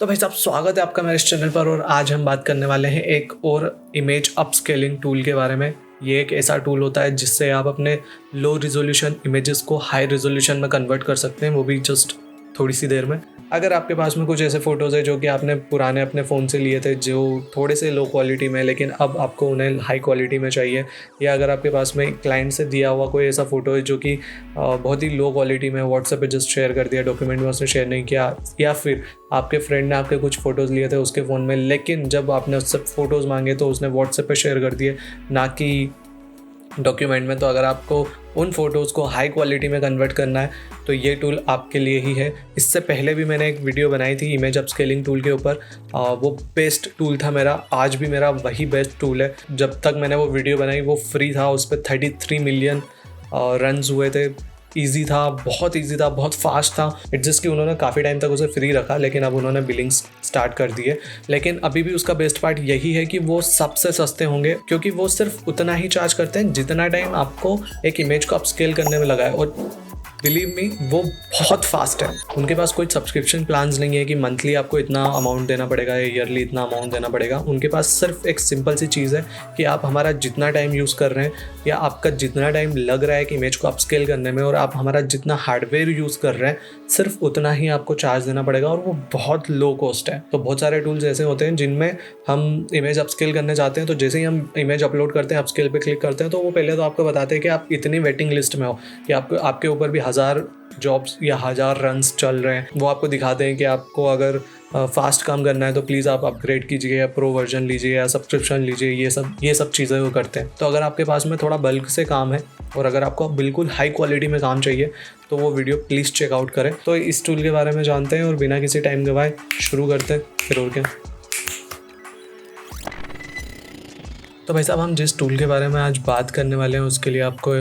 तो भाई साहब, स्वागत है आपका मेरे इस चैनल पर। और आज हम बात करने वाले हैं एक और इमेज अपस्केलिंग टूल के बारे में। ये एक ऐसा टूल होता है जिससे आप अपने लो रिजोल्यूशन इमेजेस को हाई रिजोल्यूशन में कन्वर्ट कर सकते हैं, वो भी जस्ट थोड़ी सी देर में। अगर आपके पास में कुछ ऐसे फ़ोटोज़ है जो कि आपने पुराने अपने फ़ोन से लिए थे, जो थोड़े से लो क्वालिटी में, लेकिन अब आपको उन्हें हाई क्वालिटी में चाहिए, या अगर आपके पास में क्लाइंट से दिया हुआ कोई ऐसा फ़ोटो है जो कि बहुत ही लो क्वालिटी में व्हाट्सएप पे जस्ट शेयर कर दिया, डॉक्यूमेंट में उसने शेयर नहीं किया, या फिर आपके फ्रेंड ने आपके कुछ फ़ोटोज़ लिए थे उसके फ़ोन में, लेकिन जब आपने उससे फ़ोटोज़ मांगे तो उसने व्हाट्सएप पे शेयर कर दिए, ना कि डॉक्यूमेंट में। तो अगर आपको उन फ़ोटोज़ को हाई क्वालिटी में कन्वर्ट करना है तो ये टूल आपके लिए ही है। इससे पहले भी मैंने एक वीडियो बनाई थी इमेज अपस्केलिंग टूल के ऊपर, वो बेस्ट टूल था मेरा, आज भी मेरा वही बेस्ट टूल है। जब तक मैंने वो वीडियो बनाई वो फ्री था, उस पर 33 मिलियन रन्स हुए थे। ईजी था, बहुत ईजी था, बहुत फास्ट था। इट्स जस्ट कि उन्होंने काफ़ी टाइम तक उसे फ्री रखा, लेकिन अब उन्होंने बिलिंग्स स्टार्ट कर दिए। लेकिन अभी भी उसका बेस्ट पार्ट यही है कि वो सबसे सस्ते होंगे, क्योंकि वो सिर्फ उतना ही चार्ज करते हैं जितना टाइम आपको एक इमेज को अपस्केल करने में लगा है। और बिलीव मी, वो बहुत फास्ट है। उनके पास कोई सब्सक्रिप्शन प्लान्स नहीं है कि मंथली आपको इतना अमाउंट देना पड़ेगा या ईयरली इतना अमाउंट देना पड़ेगा। उनके पास सिर्फ एक सिंपल सी चीज़ है कि आप हमारा जितना टाइम यूज़ कर रहे हैं, या आपका जितना टाइम लग रहा है कि इमेज को अपस्केल करने में, और आप हमारा जितना हार्डवेयर यूज़ कर रहे हैं, सिर्फ उतना ही आपको चार्ज देना पड़ेगा। और वो बहुत लो कॉस्ट है। तो बहुत सारे टूल्स ऐसे होते हैं जिनमें हम इमेज अपस्केल करने जाते हैं, तो जैसे ही हम इमेज अपलोड करते हैं, अपस्केल पे क्लिक करते हैं, तो वो पहले तो आपको बताते हैं कि आप इतनी वेटिंग लिस्ट में हो, कि आपके ऊपर भी 1000 जॉब्स या 1000 रन्स चल रहे हैं। वो आपको दिखाते हैं कि आपको अगर फास्ट काम करना है तो प्लीज़ आप अपग्रेड कीजिए, या प्रो वर्जन लीजिए, या सब्सक्रिप्शन लीजिए। ये सब चीज़ें वो करते हैं। तो अगर आपके पास में थोड़ा बल्क से काम है और अगर आपको बिल्कुल हाई क्वालिटी में काम चाहिए तो वो वीडियो प्लीज़ चेकआउट करें। तो इस टूल के बारे में जानते हैं और बिना किसी टाइम गवाए शुरू करते हैं फिर। और क्या, तो भाई साहब, हम जिस टूल के बारे में आज बात करने वाले हैं उसके लिए आपको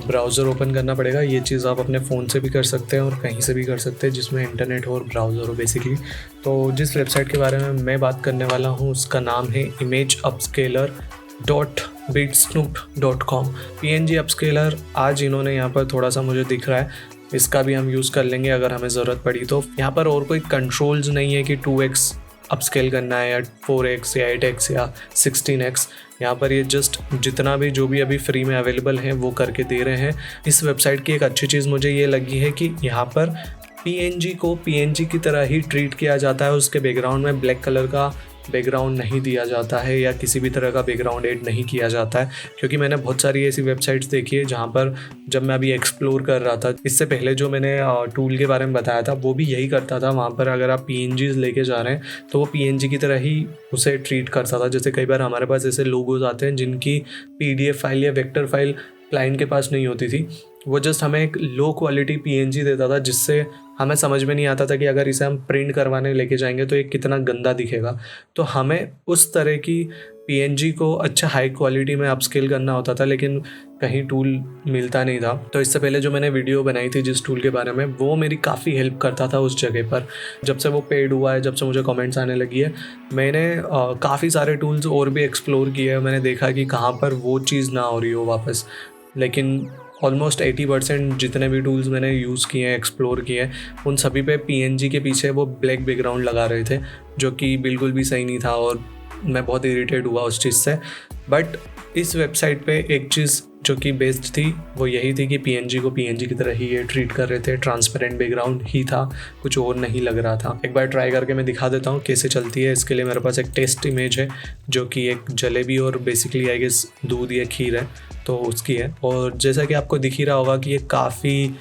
ब्राउज़र ओपन करना पड़ेगा। ये चीज़ आप अपने फ़ोन से भी कर सकते हैं और कहीं से भी कर सकते हैं जिसमें इंटरनेट हो और ब्राउज़र हो बेसिकली। तो जिस वेबसाइट के बारे में मैं बात करने वाला हूँ उसका नाम है imageupscaler.bitsnoop.com। PNG अपस्केलर आज इन्होंने यहाँ पर थोड़ा सा मुझे दिख रहा है, इसका भी हम यूज़ कर लेंगे अगर हमें ज़रूरत पड़ी तो। यहाँ पर और कोई कंट्रोल्स नहीं है कि 2x अपस्केल करना है, या 4x या 8x या 16x। यहाँ पर ये जस्ट जितना भी जो भी अभी फ्री में अवेलेबल है वो करके दे रहे हैं। इस वेबसाइट की एक अच्छी चीज़ मुझे ये लगी है कि यहाँ पर PNG को PNG की तरह ही ट्रीट किया जाता है। उसके बैकग्राउंड में ब्लैक कलर का बैकग्राउंड नहीं दिया जाता है, या किसी भी तरह का बैकग्राउंड ऐड नहीं किया जाता है। क्योंकि मैंने बहुत सारी ऐसी वेबसाइट्स देखी है जहाँ पर जब मैं अभी एक्सप्लोर कर रहा था, इससे पहले जो मैंने टूल के बारे में बताया था वो भी यही करता था। वहाँ पर अगर आप PNGs लेके जा रहे हैं तो वो PNG की तरह ही उसे ट्रीट करता था। जैसे कई बार हमारे पास ऐसे लोगोज आते हैं जिनकी PDF फाइल या वेक्टर फाइल क्लाइंट के पास नहीं होती थी, वो जस्ट हमें एक लो क्वालिटी PNG देता था, जिससे हमें समझ में नहीं आता था कि अगर इसे हम प्रिंट करवाने लेके जाएंगे तो ये कितना गंदा दिखेगा। तो हमें उस तरह की PNG को अच्छा हाई क्वालिटी में अपस्केल करना होता था, लेकिन कहीं टूल मिलता नहीं था। तो इससे पहले जो मैंने वीडियो बनाई थी जिस टूल के बारे में, वो मेरी काफ़ी हेल्प करता था उस जगह पर। जब से वो पेड हुआ है, जब से मुझे कमेंट्स आने लगी है, मैंने काफ़ी सारे टूल्स और भी एक्सप्लोर किए हैं। मैंने देखा कि कहाँ पर वो चीज़ ना हो रही हो वापस। लेकिन ऑलमोस्ट 80% जितने भी टूल्स मैंने यूज़ किए हैं, एक्सप्लोर किए हैं, उन सभी पे PNG के पीछे वो ब्लैक बैकग्राउंड लगा रहे थे, जो कि बिल्कुल भी सही नहीं था और मैं बहुत इरिटेट हुआ उस चीज़ से। बट इस वेबसाइट पे एक चीज़ जो कि बेस्ट थी वो यही थी कि PNG को PNG की तरह ही ये ट्रीट कर रहे थे। ट्रांसपेरेंट बैकग्राउंड ही था, कुछ और नहीं लग रहा था। एक बार ट्राई करके मैं दिखा देता हूँ कैसे चलती है। इसके लिए मेरे पास एक टेस्ट इमेज है जो कि एक जलेबी और बेसिकली आई गेस दूध या खीर है, तो उसकी है। और जैसा कि आपको दिख ही रहा होगा कि ये काफ़ी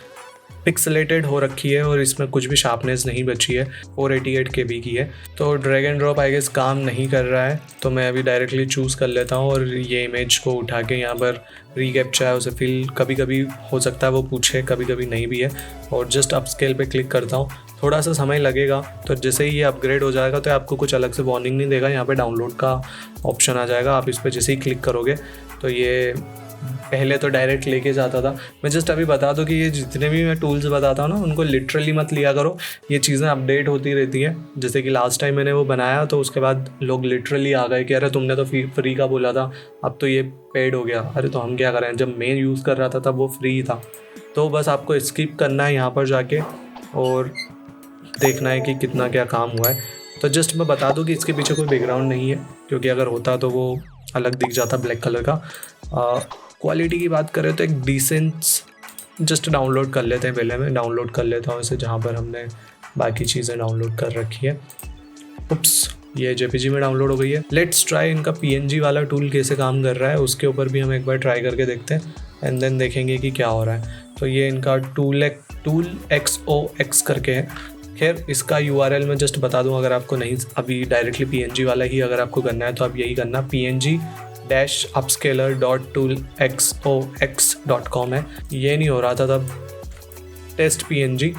पिक्सलेटेड हो रखी है और इसमें कुछ भी शार्पनेस नहीं बची है। 488 KB की है। तो drag and drop I guess काम नहीं कर रहा है, तो मैं अभी डायरेक्टली चूज़ कर लेता हूँ और ये इमेज को उठा के यहाँ पर रीकैप्चा है उसे फिल, कभी कभी हो सकता है वो पूछे, कभी कभी नहीं भी है, और जस्ट अपस्केल पे क्लिक करता हूँ। थोड़ा सा समय लगेगा, तो जैसे ही ये अपग्रेड हो जाएगा तो आपको कुछ अलग से वार्निंग नहीं देगा। यहाँ पे डाउनलोड का ऑप्शन आ जाएगा, आप इस पर जैसे ही क्लिक करोगे तो ये पहले तो डायरेक्ट लेके जाता था। मैं जस्ट अभी बता दूं कि ये जितने भी मैं टूल्स बताता हूँ ना, उनको लिटरली मत लिया करो। ये चीज़ें अपडेट होती रहती हैं। जैसे कि लास्ट टाइम मैंने वो बनाया तो उसके बाद लोग लिटरली आ गए कि अरे तुमने तो फ्री का बोला था, अब तो ये पेड हो गया। अरे तो हम क्या करें, जब मैं यूज़ कर रहा था तब वो फ्री था। तो बस आपको स्किप करना है यहाँ पर जाके और देखना है कि कितना क्या काम हुआ है। तो जस्ट मैं बता दूं कि इसके पीछे कोई बैकग्राउंड नहीं है, क्योंकि अगर होता तो वो अलग दिख जाता ब्लैक कलर का। क्वालिटी की बात करें तो एक डिसेंट, जस्ट डाउनलोड कर लेते हैं। पहले मैं डाउनलोड कर लेता हूँ इसे जहाँ पर हमने बाकी चीज़ें डाउनलोड कर रखी है। उप्स, ये जेपीजी में डाउनलोड हो गई है। लेट्स ट्राई इनका पीएनजी वाला टूल कैसे काम कर रहा है, उसके ऊपर भी हम एक बार ट्राई करके देखते हैं एंड देन देखेंगे कि क्या हो रहा है। तो ये इनका टूल XOX करके है। खैर इसका URL मैं जस्ट बता दूं, अगर आपको नहीं अभी डायरेक्टली पीएनजी वाला ही अगर आपको करना है तो आप यही करना, png-upscaler.toolxox.com है। ये नहीं हो रहा था तब टेस्ट PNG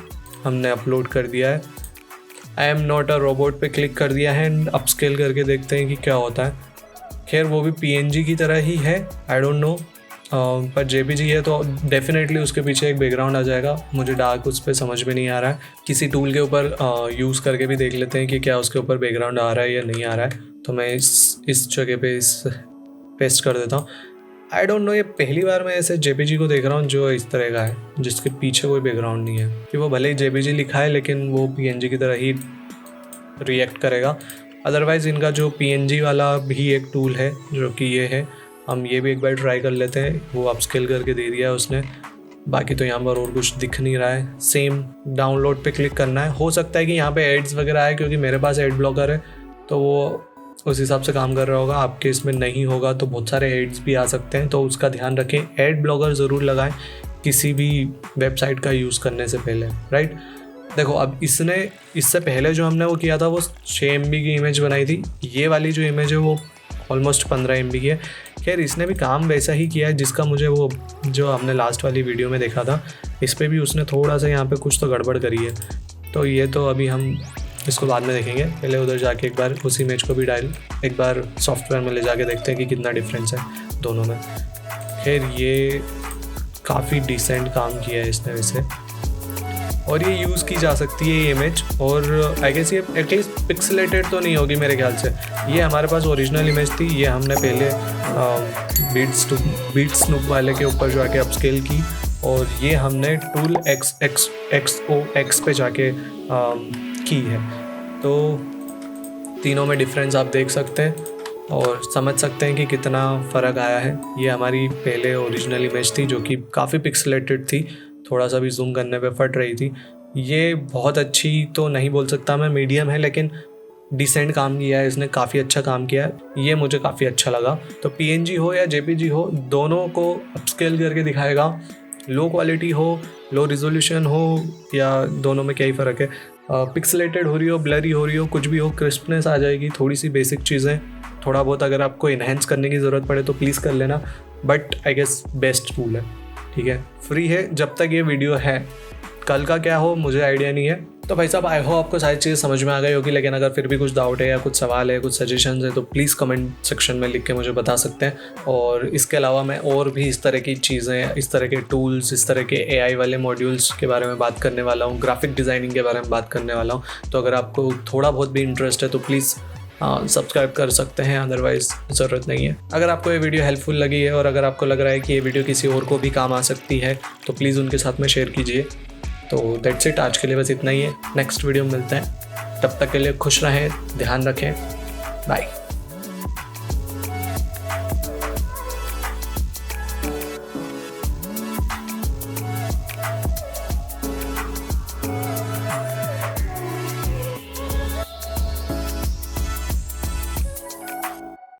हमने अपलोड कर दिया है। I am not a robot पे क्लिक कर दिया है एंड अपस्केल करके देखते हैं कि क्या होता है। खैर वो भी PNG की तरह ही है, आई डोंट नो, पर JPG है तो डेफिनेटली उसके पीछे एक बैकग्राउंड आ जाएगा। मुझे डार्क उस पर समझ में नहीं आ रहा है। किसी टूल के ऊपर यूज़ करके भी देख लेते हैं कि क्या उसके ऊपर बैकग्राउंड आ रहा है या नहीं आ रहा है। तो मैं इस जगह पे इस पेस्ट कर देता हूँ। आई डोंट नो, ये पहली बार मैं ऐसे JPG को देख रहा हूँ जो इस तरह का है, जिसके पीछे कोई बैकग्राउंड नहीं है। कि वो भले ही JPG लिखा है लेकिन वो PNG की तरह ही रिएक्ट करेगा। अदरवाइज़ इनका जो PNG वाला भी एक टूल है जो कि ये है, हम ये भी एक बार ट्राई कर लेते हैं। वो अपस्केल करके दे दिया है उसने। बाकी तो यहाँ पर और कुछ दिख नहीं रहा है। सेम डाउनलोड पे क्लिक करना है। हो सकता है कि यहाँ पे एड्स वगैरह आए, क्योंकि मेरे पास एड ब्लॉकर है तो वो उस हिसाब से काम कर रहा होगा। आपके इसमें नहीं होगा तो बहुत सारे एड्स भी आ सकते हैं, तो उसका ध्यान रखें। एड ब्लॉकर ज़रूर लगाएं किसी भी वेबसाइट का यूज़ करने से पहले, राइट। देखो अब इससे पहले जो हमने वो किया था वो 6 MB की इमेज बनाई थी। ये वाली जो इमेज है वो ऑलमोस्ट 15 MB की है। खैर इसने भी काम वैसा ही किया है जिसका मुझे वो जो हमने लास्ट वाली वीडियो में देखा था। इस पर भी उसने थोड़ा सा यहाँ पे कुछ तो गड़बड़ करी है। तो ये तो अभी हम इसको बाद में देखेंगे। पहले उधर जाके एक बार उस इमेज को भी एक बार सॉफ्टवेयर में ले जाके देखते हैं कि कितना डिफरेंस है दोनों में। खैर ये काफ़ी डिसेंट काम किया है इसने वैसे, और ये यूज़ की जा सकती है ये इमेज। और आई गेस ये एटलीस्ट पिक्सलेटेड तो नहीं होगी मेरे ख्याल से। ये हमारे पास ओरिजिनल इमेज थी, ये हमने पहले बीट स्नूप वाले के ऊपर जाके अपस्केल की, और ये हमने टूल XOX पे जाके की है। तो तीनों में डिफरेंस आप देख सकते हैं और समझ सकते हैं कि कितना फ़र्क आया है। ये हमारी पहले ओरिजिनल इमेज थी जो कि काफ़ी पिक्सलेटेड थी, थोड़ा सा भी जूम करने पे फट रही थी। ये बहुत अच्छी तो नहीं बोल सकता मैं, मीडियम है, लेकिन डिसेंट काम किया है इसने, काफ़ी अच्छा काम किया है। ये मुझे काफ़ी अच्छा लगा। तो PNG हो या JPG हो, दोनों को अपस्केल करके दिखाएगा। लो क्वालिटी हो, लो रिजोल्यूशन हो, या दोनों में क्या ही फ़र्क है। पिक्सलेटेड हो रही हो, ब्लरी हो रही हो, कुछ भी हो, क्रिस्पनेस आ जाएगी। थोड़ी सी बेसिक चीज़ें, थोड़ा बहुत अगर आपको इन्हेंस करने की ज़रूरत पड़े तो प्लीज़ कर लेना, but I guess best tool है। ठीक है, फ्री है जब तक ये वीडियो है। कल का क्या हो मुझे आइडिया नहीं है। तो भाई साहब आई होप आपको सारी चीज़ें समझ में आ गई होगी, लेकिन अगर फिर भी कुछ डाउट है या कुछ सवाल है, कुछ सजेशंस है, तो प्लीज़ कमेंट सेक्शन में लिख के मुझे बता सकते हैं। और इसके अलावा मैं और भी इस तरह की चीज़ें, इस तरह के टूल्स, इस तरह के AI वाले मॉड्यूल्स के बारे में बात करने वाला हूँ, ग्राफिक डिज़ाइनिंग के बारे में बात करने वाला हूँ। तो अगर आपको थोड़ा बहुत भी इंटरेस्ट है तो प्लीज़ सब्सक्राइब कर सकते हैं, अदरवाइज़ ज़रूरत नहीं है। अगर आपको ये वीडियो हेल्पफुल लगी है और अगर आपको लग रहा है कि ये वीडियो किसी और को भी काम आ सकती है तो प्लीज़ उनके साथ में शेयर कीजिए। तो दैट्स इट, आज के लिए बस इतना ही है। नेक्स्ट वीडियो में मिलते हैं, तब तक के लिए खुश रहें, ध्यान रखें, बाय।